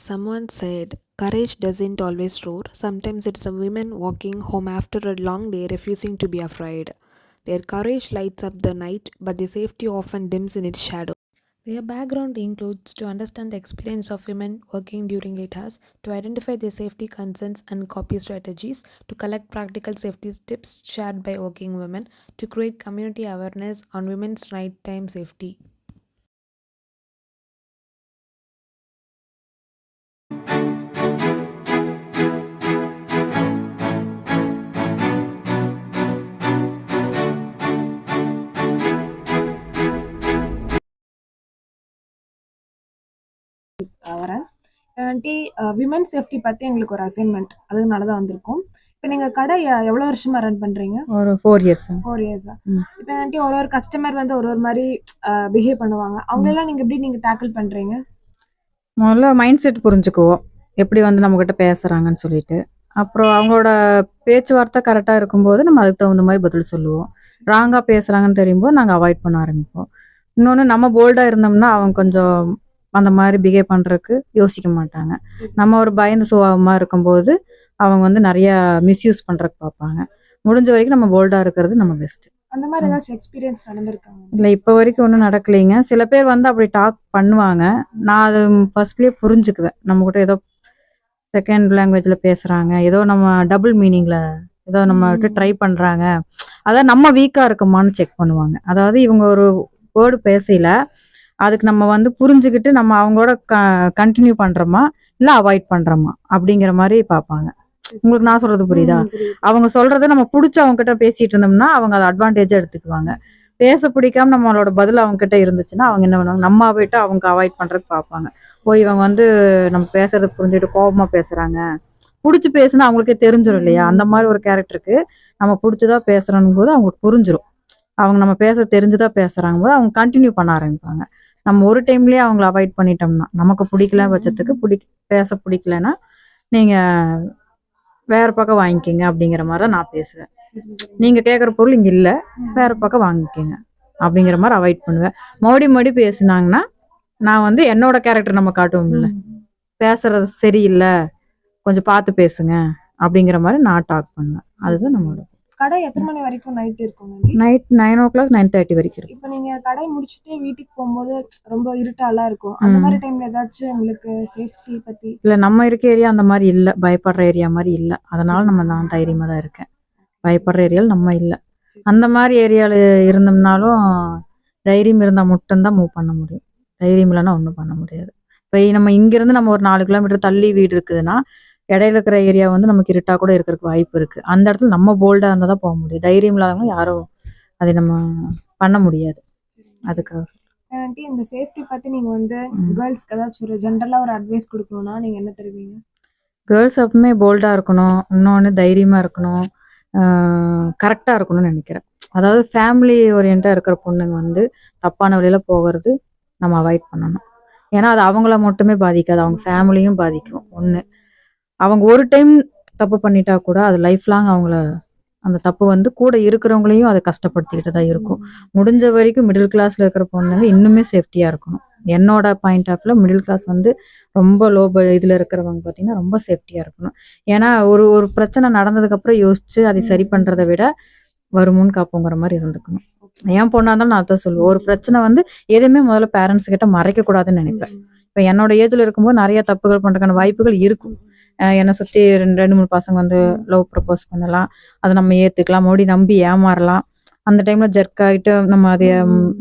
Someone said, courage doesn't always roar. Sometimes it's a woman walking home after a long day refusing to be afraid. Their courage lights up the night, but their safety often dims in its shadow. Their background includes to understand the experience of women working during late hours, to identify their safety concerns and copy strategies, to collect practical safety tips shared by working women, to create community awareness on women's nighttime safety. வரேன். Anti women safety பத்தி எங்களுக்கு ஒரு assignment அதனால தான் வந்திருக்கோம். இப்போ நீங்க கடை எவ்வளவு வருஷமா ரன் பண்றீங்க? ஒரு 4 இயர்ஸ். 4 இயர்ஸா? இப்போ ஆன்ட்டி ஒரு கஸ்டமர் வந்து ஒரு மாதிரி பிஹேவ் பண்ணுவாங்க. அவங்களெல்லாம் நீங்க டேக்கிள் பண்றீங்க? முதல்ல மைண்ட் செட் புரிஞ்சுக்குவோம், எப்படி வந்து நம்மக்கிட்ட பேசுகிறாங்கன்னு சொல்லிட்டு. அப்புறம் அவங்களோட பேச்சுவார்த்தை கரெக்டாக இருக்கும்போது நம்ம அதுக்கு தகுந்த மாதிரி பதில் சொல்லுவோம். ராங்காக பேசுகிறாங்கன்னு தெரியும்போது நாங்கள் அவாய்ட் பண்ண ஆரம்பிப்போம். இன்னொன்று, நம்ம போல்டாக இருந்தோம்னா அவங்க கொஞ்சம் அந்த மாதிரி பிஹேவ் பண்ணுறதுக்கு யோசிக்க மாட்டாங்க. நம்ம ஒரு பயந்து சுபாவமாக இருக்கும்போது அவங்க வந்து நிறையா மிஸ்யூஸ் பண்ணுறதுக்கு பார்ப்பாங்க. முடிஞ்ச வரைக்கும் நம்ம போல்டாக இருக்கிறது நம்ம பெஸ்ட்டு. அந்த மாதிரி ஏதாச்சும் எக்ஸ்பீரியன்ஸ் நடந்திருக்காங்க? இல்லை, இப்போ வரைக்கும் ஒன்றும் நடக்கலைங்க. சில பேர் வந்து அப்படி டாக் பண்ணுவாங்க. நான் அது ஃபர்ஸ்ட்லேயே புரிஞ்சுக்குவேன். நம்மக்கிட்ட ஏதோ செகண்ட் லாங்குவேஜில் பேசுகிறாங்க, ஏதோ நம்ம டபுள் மீனிங்கில் ஏதோ நம்மகிட்ட ட்ரை பண்ணுறாங்க. அதாவது நம்ம வீக்காக இருக்குமான்னு செக் பண்ணுவாங்க. அதாவது இவங்க ஒரு வேர்டு பேசல, அதுக்கு நம்ம வந்து புரிஞ்சுக்கிட்டு நம்ம அவங்களோட கண்டினியூ பண்ணுறோமா இல்லை அவாய்ட் பண்ணுறோமா அப்படிங்கிற மாதிரி பார்ப்பாங்க. உங்களுக்கு நான் சொல்றது புரியுதா? அவங்க சொல்றதை நம்ம பிடிச்சி அவங்க கிட்ட பேசிட்டு இருந்தோம்னா அவங்க அதை அட்வான்டேஜா எடுத்துக்குவாங்க. பேச பிடிக்காம நம்மளோட பதில் அவங்க கிட்ட இருந்துச்சுன்னா அவங்க என்ன பண்ணுவாங்க, நம்ம போயிட்டு அவங்க அவாய்ட் பண்றதுக்கு பார்ப்பாங்க. இவங்க வந்து நம்ம பேசுறதை புரிஞ்சுட்டு கோபமா பேசுறாங்க, பிடிச்சி பேசுனா அவங்களுக்கே தெரிஞ்சிடும் இல்லையா? அந்த மாதிரி ஒரு கேரக்டருக்கு நம்ம பிடிச்சதா பேசுறோம் போது அவங்களுக்கு புரிஞ்சிடும். அவங்க நம்ம பேச தெரிஞ்சுதா பேசுறாங்க போது அவங்க கண்டினியூ பண்ண ஆரம்பிப்பாங்க. நம்ம ஒரு டைம்லயே அவங்கள அவாய்ட் பண்ணிட்டோம்னா, நமக்கு பிடிக்கல பட்சத்துக்கு பேச பிடிக்கலன்னா நீங்க வேற பக்கம் வாங்கிக்கிங்க அப்படிங்கிற மாதிரி தான் நான் பேசுவேன். நீங்க கேட்குற பொருள் இங்க இல்லை, வேற பக்கம் வாங்கிக்கிங்க அப்படிங்கிற மாதிரி அவாய்ட் பண்ணுவேன். மறுபடி பேசுனாங்கன்னா நான் வந்து என்னோட கேரக்டர் நம்ம காட்டுவோம் இல்லை, பேசுறது சரியில்லை, கொஞ்சம் பார்த்து பேசுங்க அப்படிங்கிற மாதிரி நான் டாக் பண்ணுவேன். அதுதான் நம்மளோட கடை எத்தனை மணி வரைக்கும் நைட் இருக்கும்? நைட் 9 o'clock 9:30 வரைக்கும் இருக்கும். இப்போ நீங்க கடை முடிச்சுட்டு வீட்டுக்கு போகும்போது ரொம்ப இருட்டாலாம் இருக்கும். அந்த மாதிரி டைம்ல ஏதாச்சும் உங்களுக்கு சேஃப்டி பத்தி? இல்லை, நம்ம இருக்க ஏரியா அந்த மாதிரி இல்லை, பயப்படுற ஏரியா மாதிரி இல்லை. அதனால நான் தைரியமாக தான் இருக்கேன். பயப்படுற ஏரியாவில் நம்ம இல்லை. அந்த மாதிரி ஏரியாவில் இருந்தோம்னாலும் தைரியம் இருந்தால் மட்டும்தான் மூவ் பண்ண முடியும். தைரியம் இல்லைன்னா ஒன்றும் பண்ண முடியாது. இப்போ நம்ம இங்கேருந்து நம்ம ஒரு 4 கிலோமீட்டர் தள்ளி வீடு இருக்குதுன்னா இடையில இருக்கிற ஏரியா வந்து நமக்கு இருட்டாக கூட இருக்கிறதுக்கு வாய்ப்பு இருக்குது. அந்த இடத்துல நம்ம போல்டாக இருந்தால் தான் போக முடியும். தைரியம் இல்லாதவங்க யாரும் அதை நம்ம பண்ண முடியாது. அதுக்காக இந்த சேஃப்டி பத்தி நீங்க வந்து கேர்ள்ஸ்க்கு ஏதாச்சும் ஒரு ஜென்ரலா ஒரு அட்வைஸ் கொடுக்கணும்னா நீங்க என்ன தருவீங்க? கேர்ள்ஸ் எப்பவுமே போல்டாக இருக்கணும், இன்னொன்று தைரியமாக இருக்கணும், கரெக்டாக இருக்கணும்னு நினைக்கிறேன். அதாவது ஃபேமிலி ஓரியண்டாக இருக்கிற பொண்ணுங்க வந்து தப்பான வழியில் போகிறது நம்ம அவாய்ட் பண்ணணும். ஏன்னா அது அவங்கள மட்டுமே பாதிக்காது, அவங்க ஃபேமிலியும் பாதிக்கும். ஒன்று, அவங்க ஒரு டைம் தப்பு பண்ணிட்டா கூட அது லைஃப் லாங் அவங்கள அந்த தப்பு வந்து கூட இருக்கிறவங்களையும் அதை கஷ்டப்படுத்திக்கிட்டு தான் இருக்கும். முடிஞ்ச வரைக்கும் மிடில் கிளாஸில் இருக்கிற பொண்ணுங்க இன்னுமே சேஃப்டியாக இருக்கணும். என்னோட பாயிண்ட் ஆஃப் வியூவில் மிடில் கிளாஸ் வந்து ரொம்ப லோ இதில் இருக்கிறவங்க பார்த்தீங்கன்னா ரொம்ப சேஃப்டியாக இருக்கணும். ஏன்னா ஒரு பிரச்சனை நடந்ததுக்கப்புறம் யோசிச்சு அதை சரி பண்ணுறதை விட வருமுன்னு காப்போங்கிற மாதிரி இருந்துக்கணும். ஏன் பொண்ணாக இருந்தாலும் நான் தான் சொல்லுவேன், ஒரு பிரச்சனை வந்து எதுவுமே முதல்ல பேரண்ட்ஸ் கிட்ட மறைக்கக்கூடாதுன்னு நினைப்பேன். இப்போ என்னோட ஏஜில் இருக்கும்போது நிறைய தப்புகள் பண்ணுறதுக்கான வாய்ப்புகள் இருக்கும். என்னை சுற்றி 2-3 பசங்க வந்து லவ் ப்ரப்போஸ் பண்ணலாம், அதை நம்ம ஏற்றுக்கலாம், மறுபடியும் நம்பி ஏமாறலாம். அந்த டைமில் ஜெர்க் ஆகிட்டு நம்ம அதை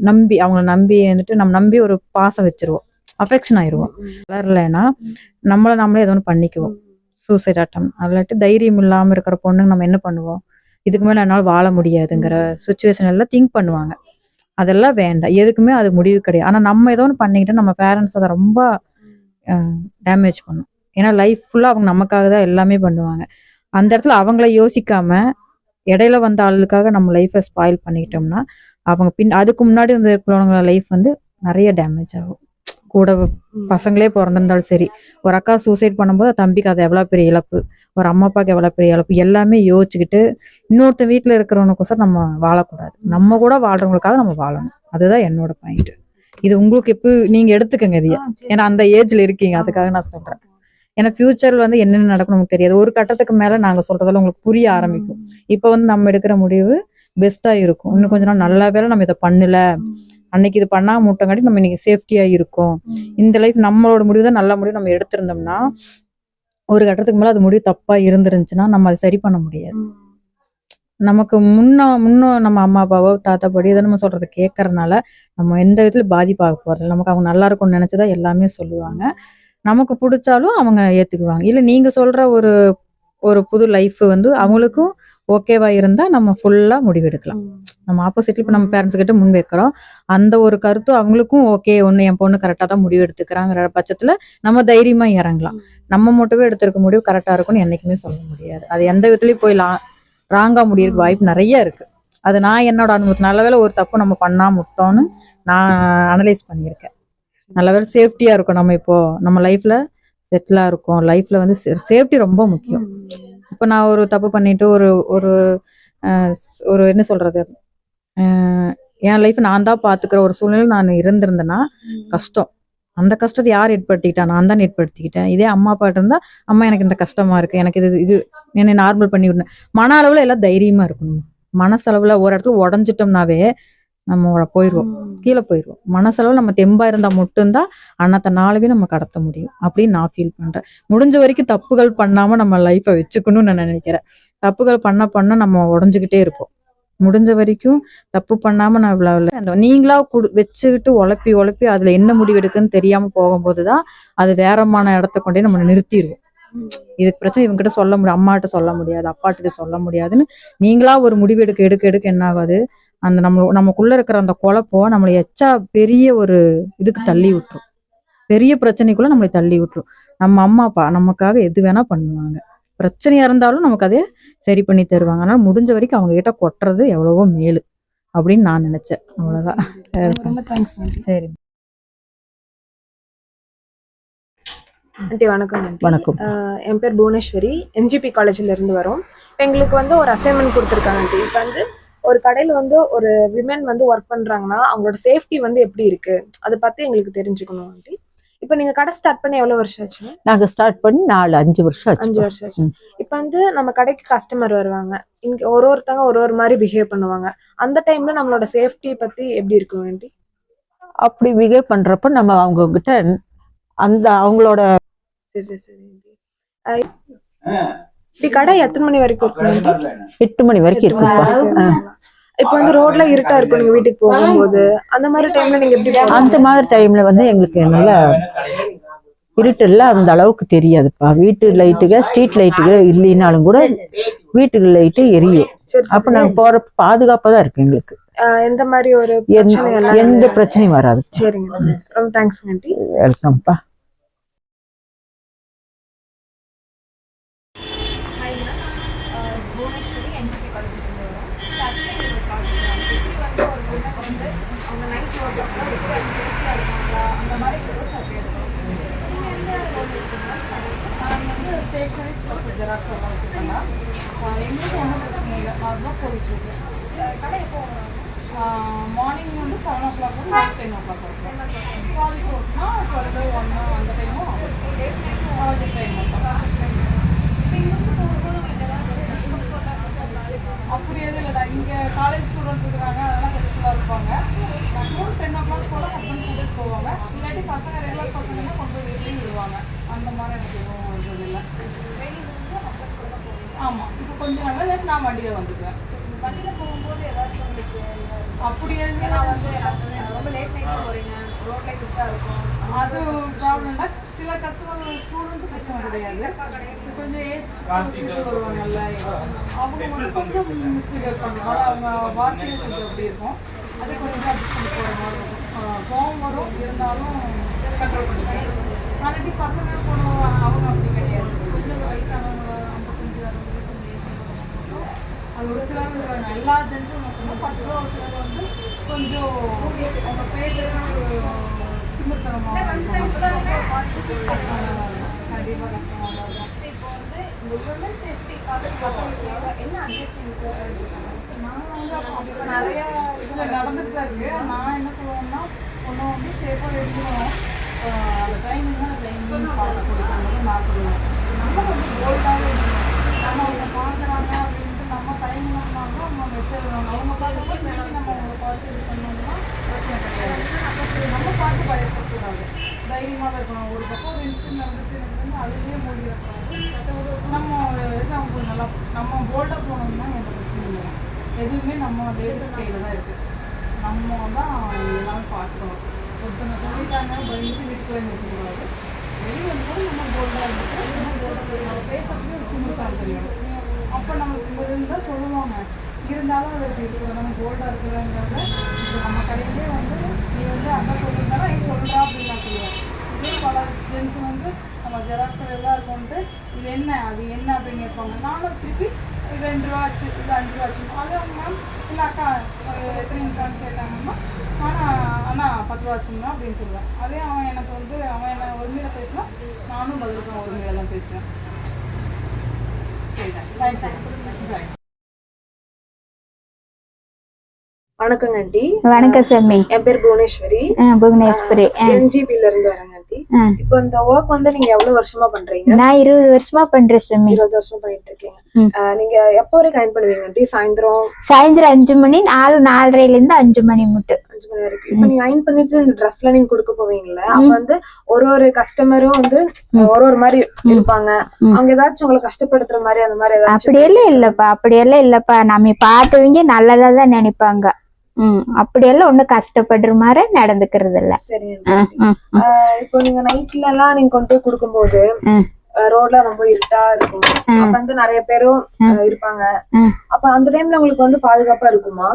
நம்பி அவங்கள நம்பி வந்துட்டு நம்ம நம்பி ஒரு பாசம் வச்சுருவோம், அஃபெக்ஷன் ஆயிடுவோம். வளரலைன்னா நம்மளே ஏதோ ஒன்று பண்ணிக்குவோம், சூசைட் அட்டம். அல்லாட்டி தைரியம் இல்லாமல் இருக்கிற பொண்ணுங்க நம்ம என்ன பண்ணுவோம், இதுக்கு மேலே என்னால் வாழ முடியாதுங்கிற சுச்சுவேஷன் எல்லாம் திங்க் பண்ணுவாங்க. அதெல்லாம் வேண்டாம், எதுக்குமே அது முடிவு கிடையாது. ஆனால் நம்ம ஏதோ ஒன்று பண்ணிக்கிட்டு நம்ம பேரண்ட்ஸ் அதை ரொம்ப டேமேஜ் பண்ணும். ஏன்னா லைஃப் ஃபுல்லாக அவங்க நமக்காக தான் எல்லாமே பண்ணுவாங்க. அந்த இடத்துல அவங்கள யோசிக்காம இடையில வந்த ஆளுக்காக நம்ம லைஃப்பை ஸ்பாயில் பண்ணிக்கிட்டோம்னா அவங்க அதுக்கு முன்னாடி வந்து இருக்கிறவங்க லைஃப் வந்து நிறைய டேமேஜ் ஆகும். கூட பசங்களே பிறந்திருந்தாலும் சரி, ஒரு அக்கா சூசைட் பண்ணும்போது தம்பிக்கு அது எவ்வளோ பெரிய இழப்பு, ஒரு அம்மா அப்பாவுக்கு எவ்வளோ பெரிய இழப்பு, எல்லாமே யோசிச்சுக்கிட்டு இன்னொருத்த வீட்டில் இருக்கிறவனுக்கோசரம் நம்ம வாழக்கூடாது. நம்ம கூட வாழ்றவங்களுக்காக நம்ம வாழணும். அதுதான் என்னோட பாயிண்ட். இது உங்களுக்கு இப்போ நீங்க எடுத்துக்கங்க இதைய, ஏன்னா அந்த ஏஜ்ல இருக்கீங்க, அதுக்காக நான் சொல்றேன். ஏன்னா ஃபியூச்சர்ல வந்து என்னென்ன நடக்கும் நமக்கு தெரியாது. ஒரு கட்டத்துக்கு மேல நாங்க சொல்றதெல்லாம் உங்களுக்கு புரிய ஆரம்பிக்கும். இப்போ வந்து நம்ம எடுக்கிற முடிவு பெஸ்டா இருக்கும். இன்னும் கொஞ்ச நாள் நல்ல வேளை நம்ம இதை பண்ணல, அன்னைக்கு இது பண்ணாம முட்டங்காட்டி நம்ம இன்னைக்கு சேஃப்டியா இருக்கும். இந்த லைஃப் நம்மளோட முடிவு தான் நல்ல முடிவு நம்ம எடுத்திருந்தோம்னா ஒரு கட்டத்துக்கு மேல அது முடிவு தப்பா இருந்துருந்துச்சுன்னா நம்ம அதை சரி பண்ண முடியாது. நமக்கு முன்னும் நம்ம அம்மா அப்பாவோ தாத்தா பாடி இதை நம்ம சொல்றதை கேட்கறதுனால நம்ம எந்த விதத்துல பாதிப்பாக போறது. நமக்கு அவங்க நல்லா இருக்கும்னு நினைச்சுதான் எல்லாமே சொல்லுவாங்க. நமக்கு பிடிச்சாலும் அவங்க ஏத்துக்குவாங்க. இல்ல நீங்க சொல்ற ஒரு ஒரு புது லைஃப் வந்து அவங்களுக்கும் ஓகேவா இருந்தா நம்ம ஃபுல்லா முடிவெடுக்கலாம். நம்ம ஆப்போசிட்ல இப்ப நம்ம பேரண்ட்ஸ் கிட்ட முன் வைக்கிறோம், அந்த ஒரு கருத்து அவங்களுக்கும் ஓகே, ஒண்ணு என் பொண்ணு கரெக்டா தான் முடிவு எடுத்துக்கிறாங்கிற பட்சத்துல நம்ம தைரியமா இறங்கலாம். நம்ம மட்டுமே எடுத்திருக்க முடிவு கரெக்டா இருக்கும்னு என்னைக்குமே சொல்ல முடியாது. அது எந்த விதத்துலயும் போய் ராங்கா முடியறதுக்கு வாய்ப்பு நிறைய இருக்கு. அது நான் என்னோட அனுபவம், நல்லவேளை ஒரு தப்பு நம்ம பண்ணாம விட்டோம்னு நான் அனலைஸ் பண்ணியிருக்கேன். நல்லவேளை சேஃப்டியா இருக்கும். நம்ம இப்போ நம்ம லைஃப்ல செட்டிலா இருக்கும். லைஃப்ல வந்து சேஃப்டி ரொம்ப முக்கியம். இப்போ நான் ஒரு தப்பு பண்ணிட்டு ஒரு ஒரு ஒரு என்ன சொல்றது, என் லைஃப் நான் தான் பாத்துக்கிற ஒரு சூழ்நிலை நான் இருந்திருந்தேன்னா கஷ்டம். அந்த கஷ்டத்தை யார் ஏற்படுத்திக்கிட்டா? நான் தான் ஏற்படுத்திக்கிட்டேன். இதே அம்மா அப்பாட்ட இருந்தா, அம்மா எனக்கு இந்த கஷ்டமா இருக்கு, எனக்கு இது என்னை நார்மல் பண்ணி விடணும். மன அளவுல எல்லாம் தைரியமா இருக்கணும். மனசளவுல ஒரு இடத்துல உடஞ்சிட்டோம்னாவே நம்ம போயிடுவோம், கீழே போயிடுவோம். மனசளவு நம்ம தெம்பா இருந்தா மட்டும்தான் அன்னத்த நாளவே நம்ம கடத்த முடியும் அப்படின்னு நான் ஃபீல் பண்றேன். முடிஞ்ச வரைக்கும் தப்புகள் பண்ணாம நம்ம லைஃப்பை வச்சுக்கணும்னு நான் நினைக்கிறேன். தப்புகள் பண்ண நம்ம உடஞ்சுக்கிட்டே இருப்போம். முடிஞ்ச வரைக்கும் தப்பு பண்ணாம நான் இவ்வளவு நீங்களா வச்சுக்கிட்டு உழப்பி அதுல என்ன முடிவு எடுக்குன்னு தெரியாம போகும்போதுதான் அது வேறமான இடத்த கொண்டே நம்ம நிறுத்திடுவோம். இதுக்கு பிரச்சனை இவங்க கிட்ட சொல்ல முடியும், அம்மாட்ட சொல்ல முடியாது, அப்பாட்ட சொல்ல முடியாதுன்னு நீங்களா ஒரு முடிவு எடுக்க என்ன ஆகாது, அந்த நமக்குள்ள இருக்கிற அந்த குழப்பம் நம்மளை எச்சா பெரிய ஒரு இதுக்கு தள்ளி விட்டுரும். பெரிய பிரச்சனைக்குள்ள நம்மளை தள்ளி விட்டுரும். நம்ம அம்மா அப்பா நமக்காக எது வேணா பண்ணுவாங்க. பிரச்சனையா இருந்தாலும் நமக்கு அதே சரி பண்ணி தருவாங்க. அதனால முடிஞ்ச வரைக்கும் அவங்க கிட்ட கொட்டுறது எவ்வளவோ மேலு அப்படின்னு நான் நினைச்சேன். அவ்வளவுதான். சரி ஆண்டி வணக்கம். வணக்கம். என் பேர் புவனேஸ்வரி, என்ஜிபி காலேஜ்ல இருந்து வரோம். எங்களுக்கு வந்து ஒரு அசைன்மெண்ட் கொடுத்துருக்காங்க ஆண்டி. இப்போ வந்து ஒரு கடையில வந்து ஒரு விமென் வந்து ஒர்க் பண்றாங்கன்னா அவங்களோட சேஃப்டி வந்து எப்படி இருக்கு அதை பத்தி எங்களுக்கு தெரிஞ்சுக்கணும் ஆண்டி. இப்போ நீங்க கடை ஸ்டார்ட் பண்ணி எவ்வளவு வருஷம் ஆச்சு? நாங்க ஸ்டார்ட் பண்ணி 5 வருஷம் ஆச்சு. 5 வருஷம் ஆச்சு. இப்போ வந்து நம்ம கடைக்கு கஸ்டமர் வருவாங்க, இங்க ஒருத்தங்க ஒரு மாதிரி பிஹேவ் பண்ணுவாங்க. அந்த டைம்ல நம்மளோட சேஃப்டி பத்தி எப்படி இருக்கும் ஆண்டி? அப்படி பிஹேவ் பண்றப்ப நம்ம அவங்க கிட்ட அந்த அவங்களோட சரி கடை எத்தனை மணி வரைக்கும் இருக்கும்? 8 மணி வரைக்கும் இருக்கும். இப்போ வந்து ரோட்ல இருட்டா இருக்கும் நீங்க வீட்டுக்கு போகும்போது, அந்த மாதிரி டைம்ல நீங்க எப்படி? அந்த மாதிரி டைம்ல வந்து எங்களுக்கு நல்ல இருட்டுல அந்த அளவுக்கு தெரியாதுப்பா. வீட்டு லைட்டுக ஸ்ட்ரீட் லைட்டுக இல்லைனாலும் கூட வீட்டுக்கு லைட்டு எரியும். அப்ப நாங்க போறப்ப பாதுகாப்பா தான் இருக்கு எங்களுக்கு. எந்த மாதிரி ஒரு எந்த பிரச்சனையும் வராது. சரிங்க, ரொம்ப தேங்க்ஸ் ஆண்டி. வெல்கம்ப்பா. மார்னிங் வந்து 7 o'clock வந்து 10 o'clock வரைக்கும். காலேஜ் போகணும்னா 12, 1 அந்த டைமும் காலேஜ் டைம் அப்படி எதுவும் இல்லைடா. இங்கே காலேஜ் ஸ்டூடெண்ட் இருக்கிறாங்க, அதெல்லாம் ஹெல்ப்ஃபுல்லாக இருப்பாங்க. மேக்ஸிமம் 10 o'clock போல் ஹஸ்பண்ட் கூட்டிகிட்டு போவாங்க. இல்லாட்டி பசங்க ரெகுலர் பசங்கன்னா கொண்டு போய் வீட்லேயும் விடுவாங்க. அந்த மாதிரி எனக்கு எதுவும் இருந்தது இல்லை. ஆமாம், இப்போ கொஞ்சம் நாள் இல்லாட்டி நான் வண்டியில் வந்துக்குவேன். வண்டியில் போகும்போது ஏதாச்சும் உங்களுக்கு அப்படி ரொம்ப லேட் நைட்டில் போகிறீங்க, ரோட் லைட் விட்டா இருக்கும், அது ப்ராப்ளம் தான். சில கஸ்டமர் ஸ்டூடெண்ட்டு பிரச்சனை கிடையாது. கொஞ்சம் ஏஜ் வருவாங்கல்ல, அவங்க மட்டும் கொஞ்சம் மிஸ்பிஹேவ் பண்ணுவாங்க. அவங்க வார்த்தையும் கொஞ்சம் அப்படி இருக்கும். அதை கொஞ்சம் அட்ஜஸ்ட் பண்ணி போகிற மாதிரி இருக்கும். கோவம் வரும், இருந்தாலும் கண்ட்ரோல் பண்ணிக்கலாம். நாளைக்கு பசங்க போனோம், அவங்க அப்படி கிடையாது. கொஞ்சம் வயசானவங்க 55, 60 அது ஒரு சிலர் இருக்காங்க. எல்லா ஜென்ஸும் நான் சொன்னேன். 10 ரூபா ஒரு சிலர் வந்து கொஞ்சம் அவங்க பேசுறது ஒரு திமிர்த்தனமாக இருக்கும். கஷ்டமாக இருக்கும், கண்டிப்பாக கஷ்டமாக இருக்கும். இப்போ வந்து இந்த உமன் சேஃப்டிக்காக என்ன அட்ஜஸ்ட்மெண்ட் நான் வந்து அப்போ நிறையா இதில் நடந்துட்டு தான் இருக்கு. நான் என்ன சொல்லுவேன்னா, ஒன்று வந்து சேஃபாக இருக்கணும். அந்த டைமிங் தான் டைமிங் பார்க்க கொடுக்கணும். நான் சொல்லுவேன். நம்ம வந்து போல்டாகவே நம்ம அவங்க பார்க்குறாங்க அப்படின்ட்டு நம்ம தயங்கினோம்னா தான் நம்ம வச்சிருவாங்க. அவங்க பார்க்கும்போது திருப்பி நம்ம அவங்களை பார்த்து இது பண்ணோம்னா பிரச்சனை கிடையாது. நம்ம பார்த்து பயப்படக்கூடாது, தைரியமாக இருக்கணும். ஒரு பக்கம் ஒரு இன்சிடென்ட் நடந்துச்சுன்னு வந்து அதுலேயே மூடிடக்கூடாது. நம்ம இது அவங்க நல்லா நம்ம போல்டாக போனோம்னா எந்த பிரச்சனையும் இல்லை. எதுவுமே நம்ம லேடிஸ் கையில் தான் இருக்குது. நம்ம தான் எல்லாமே பார்த்துக்கணும். ஒருத்தனை சொல்லிட்டாங்க பயந்துட்டு வீட்டுக்குள்ளே நிற்கக்கூடாது. வெளியே வந்து நம்ம போல்டாக இருந்துட்டு நம்ம போல்டாக நம்ம பேசுறதுக்கு ஒரு திமுட்டாக தெரியணும். அப்போ நமக்கு இருந்தால் சொல்லுவாங்க, இருந்தாலும் அது எப்படி இருக்குது நம்ம போல்டாக இருக்கிறாங்கிறத. இப்போ நம்ம கடையிலே வந்து நீ வந்து அக்கா சொல்லியிருந்தாலும் நீ சொல்கிறா அப்படின்னு நான் சொல்லுவேன். இதே பல ஜென்ஸ் வந்து நம்ம ஜெராக்ஸ் கடையில் இருக்கோன்ட்டு இது என்ன அது என்ன அப்படின்னு கேட்பாங்க. நானும் திருப்பி இது 2 ரூபா ஆச்சு, இது 5 ரூபா ஆச்சு. அது அவங்க மேம் இல்லை அக்கா எத்தனை இருக்கான்னு கேட்டாங்கன்னா அண்ணா 10 ரூபா ஆச்சுங்களா அப்படின்னு சொல்லுவேன். அதே அவன் எனக்கு வந்து அவன் என்ன உரிமையில் பேசினா நானும் பதிலுக்கு உரிமையில தான் பேசுவேன். சரி, தேங்க்யூ. வணக்கங்க ஆண்டி. வணக்கம் சாமி. என் பேர் புவனேஸ்வரி. புவனேஸ்வரி. என்ஜிபில இருந்து வரேங்க ஆண்டி. இப்போ இந்த ஒர்க் வந்து நீங்க எவ்வளவு வருஷமா பண்றீங்க? நான் 20 வருஷமா பண்றேன் சாமி. 20 வருஷம் பண்ணிட்டு இருக்கீங்க. நீங்க எப்போ வரைக்கும் அயன் பண்ணுவீங்க ஆண்டி? சாயந்தரம் 5 மணி 4:30ல இருந்து 5 மணி மட்டும். 5 மணி வரைக்கும். இப்போ நீங்க அயன் பண்ணிட்டு இந்த ட்ரெஸ்ல நீங்க கொடுக்க போவீங்கல்ல, அப்ப வந்து ஒரு கஸ்டமரும் வந்து ஒரு மாதிரி இருப்பாங்க. அவங்க ஏதாச்சும் உங்களை கஷ்டப்படுத்துற மாதிரி அந்த மாதிரி ஏதாச்சும்? அப்படியெல்லாம் இல்லப்பா. நம்ம பார்த்தவங்க நல்லதா தான் நினைப்பாங்க. அப்படியெல்லாம் ஒண்ணும் கஷ்டப்படுற மாதிரி நடந்துக்கிறது இல்ல. சரி. இப்போ நீங்க நைட்ல எல்லாம் நீங்க கொண்டு போய் கொடுக்கும்போது ரோட்ல ரொம்ப இருட்டா இருக்கும். அப்ப வந்து நிறைய பேரும் இருப்பாங்க. அப்ப அந்த டைம்ல உங்களுக்கு வந்து பாதுகாப்பா இருக்குமா?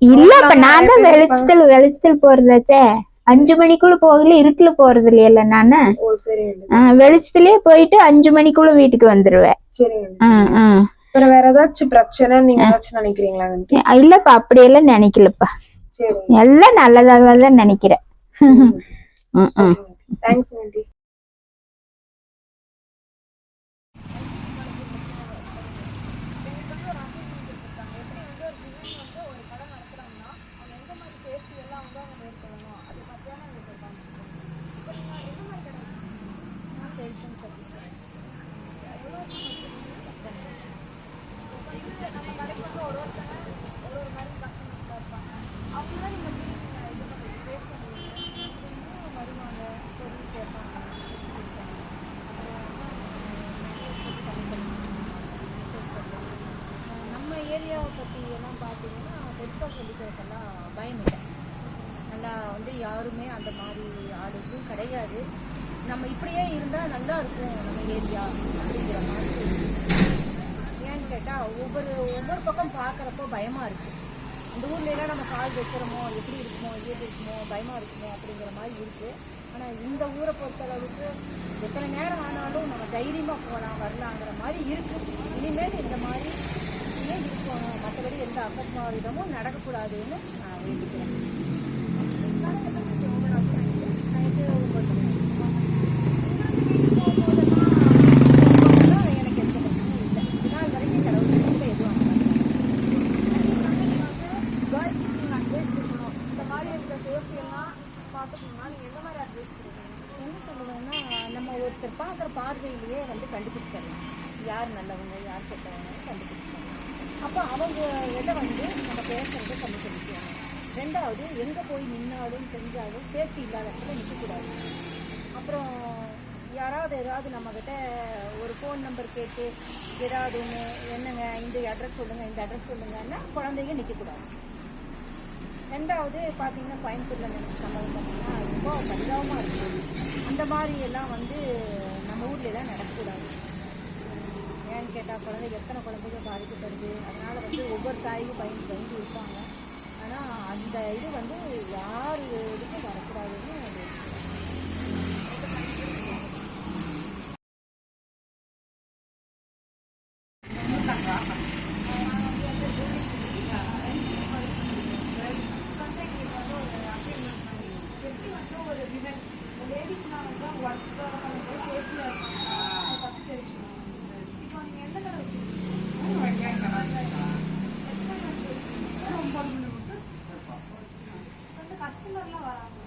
இல்லப்ப நான் தான் வெளிச்சத்தில் போறதாச்சே. 5 மணிக்குள்ள போகல, இருட்டுல போறது இல்லையில நானு. வெளிச்சத்திலேயே போயிட்டு 5 மணிக்குள்ள வீட்டுக்கு வந்துருவேன். வேற ஏதாச்சும் பிரச்சனை நீங்க ஏதாச்சும் நினைக்கிறீங்களா? இல்லப்பா அப்படியெல்லாம் நினைக்கலப்பா. எல்லாம் நல்லதாக தான் நினைக்கிறேன். Thanks aunty. ஏரியாவை பற்றி எல்லாம் பார்த்தீங்கன்னா பெருசாக சொல்லிக்கிறதுக்கெல்லாம் பயம் இல்லை. நல்லா வந்து யாருமே அந்த மாதிரி ஆளுக்கும் கிடையாது. நம்ம இப்படியே இருந்தால் நல்லா இருக்கும் நம்ம ஏரியா அப்படிங்கிற மாதிரி. ஏன்னு கேட்டால் ஒவ்வொரு பக்கம் பார்க்குறப்போ பயமாக இருக்குது. இந்த ஊர்லெலாம் நம்ம கால் வைக்கிறோமோ எப்படி இருக்குமோ ஏது இருக்குமோ பயமாக இருக்குமோ அப்படிங்கிற மாதிரி இருக்குது. ஆனால் இந்த ஊரை பொறுத்தளவுக்கு எத்தனை நேரம் ஆனாலும் நம்ம தைரியமாக போகலாம் வரலாங்கிற மாதிரி இருக்குது. இனிமேல் இந்த மாதிரி இருக்கணும், மற்றபடி எந்த அசம்பாவிதமும் நடக்கக்கூடாதுன்னு நான் வேண்டிக்கிறேன். எனக்கு எந்த பிரச்சனையும் இல்லை. இதனால் வரைக்கும் கடவுள் எதுவும் கேர்ள்ஸுக்கு நீங்கள் அட்வைஸ் கொடுக்கணும். இந்த மாதிரி இருக்கிற சேஃப்டியெல்லாம் பார்த்துக்கணும்னா நீங்கள் எந்த மாதிரி அட்வைஸ் கொடுக்கணும்? என்ன சொல்லுவேன்னா, நம்ம ஒருத்தர் பார்க்குற பார்வையிலேயே வந்து கண்டுபிடிச்சிடலாம் யார் நல்லவங்க யார் கெட்டவங்க கண்டுபிடிச்சிடலாம். அப்போ அவங்க இதை வந்து நம்ம பேசுகிறத கண்டுபிடிக்கணும். ரெண்டாவது, எங்கே போய் நின்னாலும் செஞ்சாலும் சேஃப்டி இல்லாத இடத்துல நிற்கக்கூடாது. அப்புறம் ஏதாவது நம்மக்கிட்ட ஒரு ஃபோன் நம்பர் கேட்டு ஏதாவது ஒன்று என்னங்க இந்த அட்ரஸ் சொல்லுங்கன்னா குழந்தைங்க நிற்கக்கூடாது. ரெண்டாவது பார்த்தீங்கன்னா கோயம்புத்தூரில் சம்பவம் பார்த்தீங்கன்னா ரொம்ப பரிதாபமாக இருக்குது. அந்த மாதிரி எல்லாம் வந்து நம்ம ஊர்லெலாம் நடக்கக்கூடாது. ஏன்னு கேட்டால் எத்தனை குழந்தைகள் பாதிக்கப்படுது. அதனால் வந்து ஒவ்வொரு தாய்க்கும் பயந்து இருப்பாங்க. ஆனால் அந்த இது வந்து யார் இதுக்கும் வரக்கூடாதுன்னு லேடிஸ்லாம் வந்து ஒர்க் சேஃப்டியாக இருப்பாங்க. அதை பற்றி தெரிஞ்சுக்கணும். இப்போ நீங்கள் எந்த கடை வந்து கஸ்டமர்லாம் வராங்க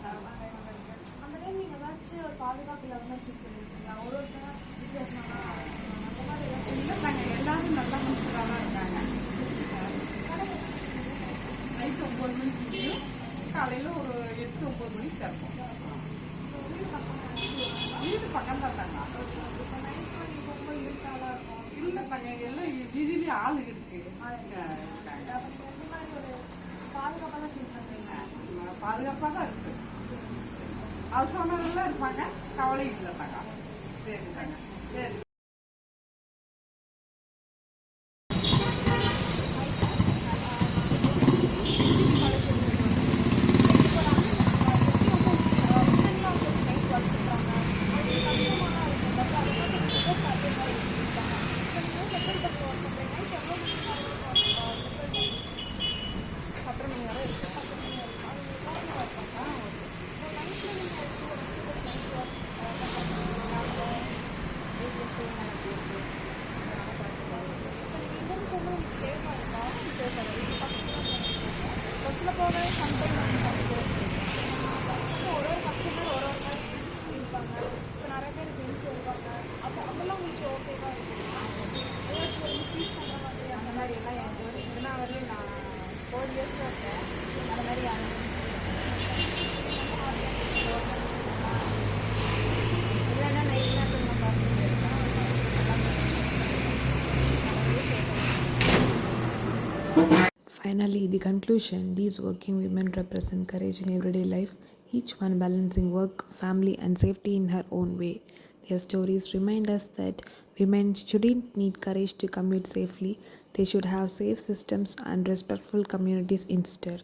அந்த டைம் நீங்கள் ஏதாச்சும் பாதுகாப்பு இல்லாத மாதிரி ஃபீல் பண்ணிருக்கீங்க? இல்லை நாங்கள் எல்லாரும் நல்லா முடிச்சுதான் இருக்காங்க. நைட்டு 9 மணிக்கு முடியும், காலையில் ஒரு 8-9 மணிக்கு திறப்போம். வீடு பக்கம் தான் தாங்க. இல்லை நாங்கள் எல்லாம் வீதியிலேயே ஆள் இருக்கு. பாதுகாப்பாக தான் இருக்கு. அவசரமெல்லாம் இருப்பாங்க, கவலை இல்லை தாங்க. சரி தாங்க, சரி. Finally, the conclusion: these working women represent courage in everyday life, each one balancing work, family, and safety in her own way. Their stories remind us that women shouldn't need courage to commute safely, they should have safe systems and respectful communities instead.